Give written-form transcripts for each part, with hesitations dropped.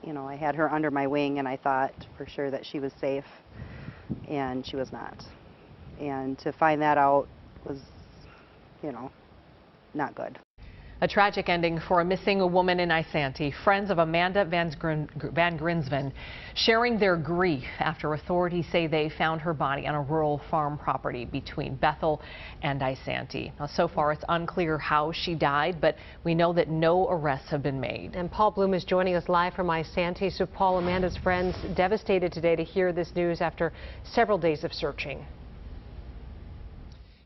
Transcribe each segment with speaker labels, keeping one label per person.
Speaker 1: you know, I had her under my wing and I thought for sure that she was safe, and she was not. And to find that out was, you know, not good.
Speaker 2: A tragic ending for a missing woman in Isanti. Friends of Amanda Vangrinsven sharing their grief after authorities say they found her body on a rural farm property between Bethel and Isanti. Now, so far, it's unclear how she died, but we know that no arrests have been made.
Speaker 3: And Paul Bloom is joining us live from Isanti. So, Paul, Amanda's friends devastated today to hear this news after several days of searching.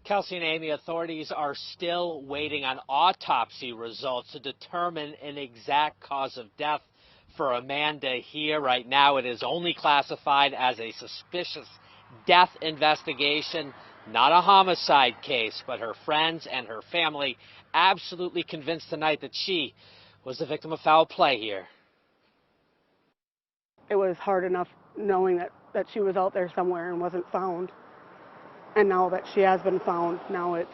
Speaker 4: Kelsey and Amy, authorities are still waiting on autopsy results to determine an exact cause of death for Amanda here. Right now, it is only classified as a suspicious death investigation, not a homicide case, but her friends and her family absolutely convinced tonight that she was the victim of foul play here.
Speaker 5: It was hard enough knowing that she was out there somewhere and wasn't found. And now that she has been found, now it's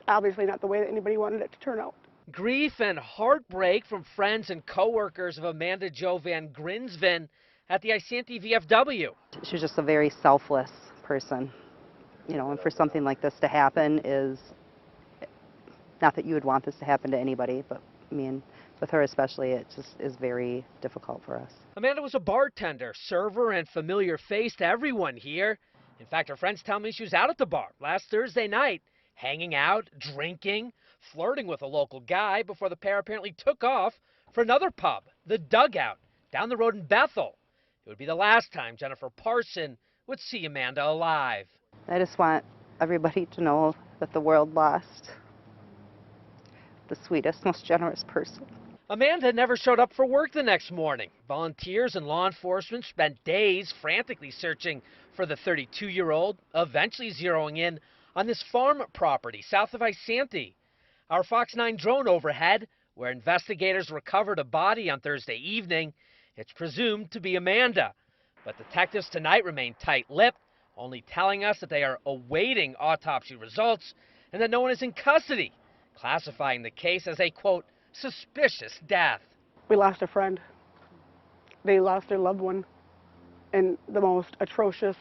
Speaker 5: obviously not the way that anybody wanted it to turn out.
Speaker 4: Grief and heartbreak from friends and coworkers of Amanda Jo Vangrinsven at the Isanti VFW.
Speaker 1: She was just a very selfless person, you know, and for something like this to happen is, not that you would want this to happen to anybody, but I mean, with her especially, it just is very difficult for us.
Speaker 4: Amanda was a bartender, server, and familiar face to everyone here. In fact, her friends tell me she was out at the bar last Thursday night, hanging out, drinking, flirting with a local guy before the pair apparently took off for another pub, the Dugout, down the road in Bethel. It would be the last time Jennifer Parson would see Amanda alive.
Speaker 1: I just want everybody to know that the world lost the sweetest, most generous person.
Speaker 4: Amanda never showed up for work the next morning. Volunteers and law enforcement spent days frantically searching for the 32-year-old, eventually zeroing in on this farm property south of Isanti. Our Fox 9 drone overhead, where investigators recovered a body on Thursday evening. It's presumed to be Amanda. But detectives tonight remain tight-lipped, only telling us that they are awaiting autopsy results and that no one is in custody, classifying the case as a, quote, suspicious death.
Speaker 5: We lost a friend. They lost their loved one in the most atrocious,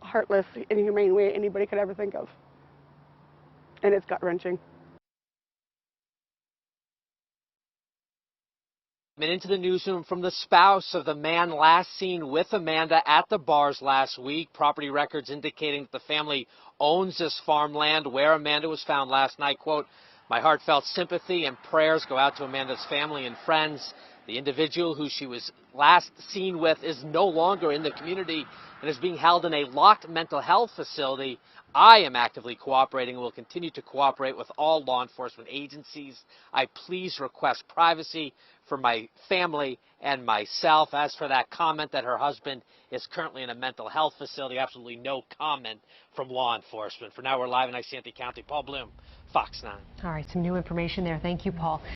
Speaker 5: heartless, inhumane way anybody could ever think of. And it's gut-wrenching.
Speaker 4: And into the newsroom from the spouse of the man last seen with Amanda at the bars last week. Property records indicating that the family owns this farmland where Amanda was found last night. Quote, "My heartfelt sympathy and prayers go out to Amanda's family and friends. The individual who she was last seen with is no longer in the community and is being held in a locked mental health facility. I am actively cooperating and will continue to cooperate with all law enforcement agencies. I please request privacy for my family and myself." As for that comment that her husband is currently in a mental health facility, absolutely no comment from law enforcement. For now, we're live in Isanti County. Paul Bloom, Fox 9.
Speaker 3: All right, some new information there. Thank you, Paul.